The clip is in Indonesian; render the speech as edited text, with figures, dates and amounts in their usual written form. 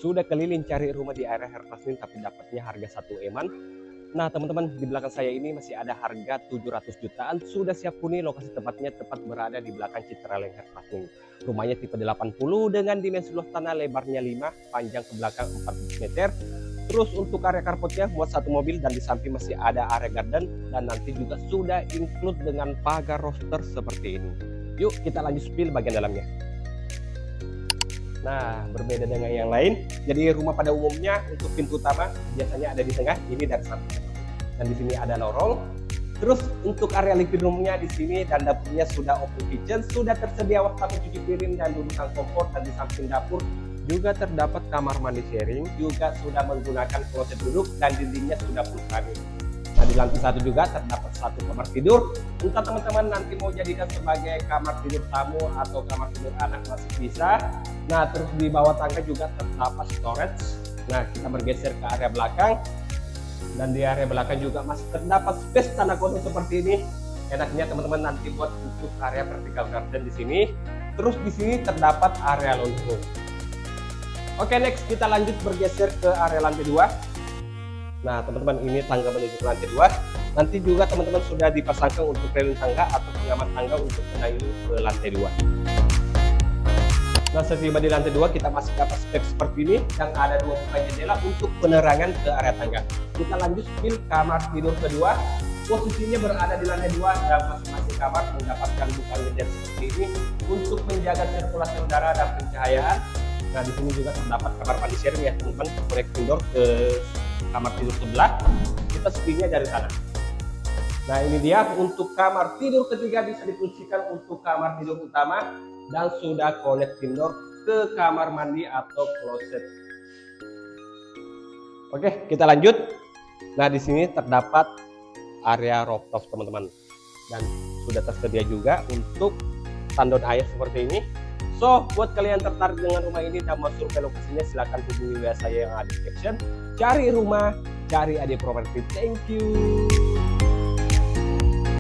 Sudah keliling cari rumah di area Hertasmin tapi dapatnya harga 1 eman. Nah teman-teman, di belakang saya ini masih ada harga 700 jutaan. Sudah siap huni, lokasi tempatnya tepat berada di belakang Citralink Hertasmin. Rumahnya tipe 80 dengan dimensi luas tanah lebarnya 5, panjang ke belakang 14 meter. Terus untuk area carportnya muat 1 mobil dan di samping masih ada area garden dan nanti juga sudah include dengan pagar roster seperti ini. Yuk kita lanjut spill bagian dalamnya. Nah, berbeda dengan yang lain. Jadi rumah pada umumnya untuk pintu utama biasanya ada di tengah, ini dari samping. Dan di sini ada lorong. Terus untuk area living roomnya di sini dan dapurnya sudah open kitchen, sudah tersedia wastafel cuci piring dan dudukan kompor, dan di samping dapur juga terdapat kamar mandi sharing, juga sudah menggunakan kloset duduk dan dindingnya sudah full keramik. Nah, di lantai 1 juga terdapat 1 kamar tidur. Entah teman-teman nanti mau jadikan sebagai kamar tidur tamu atau kamar tidur anak masih bisa. Nah, terus di bawah tangga juga terdapat storage. Nah, kita bergeser ke area belakang. Dan di area belakang juga masih terdapat space tanah kosong seperti ini. Enaknya teman-teman nanti buat untuk area vertical garden di sini. Terus di sini terdapat area laundry room. Oke, next kita lanjut bergeser ke area lantai 2. Nah teman-teman, ini tangga menuju ke lantai 2. Nanti juga teman-teman sudah dipasangkan untuk railing tangga atau pengaman tangga untuk menaiki ke lantai 2. Nah setiba di lantai 2 kita masih dapat spek seperti ini yang ada 2 buka jendela untuk penerangan ke area tangga. Kita lanjut spill kamar tidur kedua. Posisinya berada di lantai 2 dan masing-masing kamar mendapatkan buka jendela seperti ini untuk menjaga sirkulasi udara dan pencahayaan. Nah di sini juga terdapat kamar mandi sharing ya teman-teman, connecting door ke kamar tidur sebelah. Kita spillnya dari sana. Nah ini dia untuk kamar tidur ketiga, bisa difungsikan untuk kamar tidur utama dan sudah connecting door ke kamar mandi atau closet. Oke, kita lanjut. Nah di sini terdapat area rooftop teman-teman dan sudah tersedia juga untuk tandon air seperti ini. So, buat kalian tertarik dengan rumah ini dan mau survei lokasinya, silahkan hubungi WA saya yang ada di description. Cari rumah, cari Ade Property. Thank you.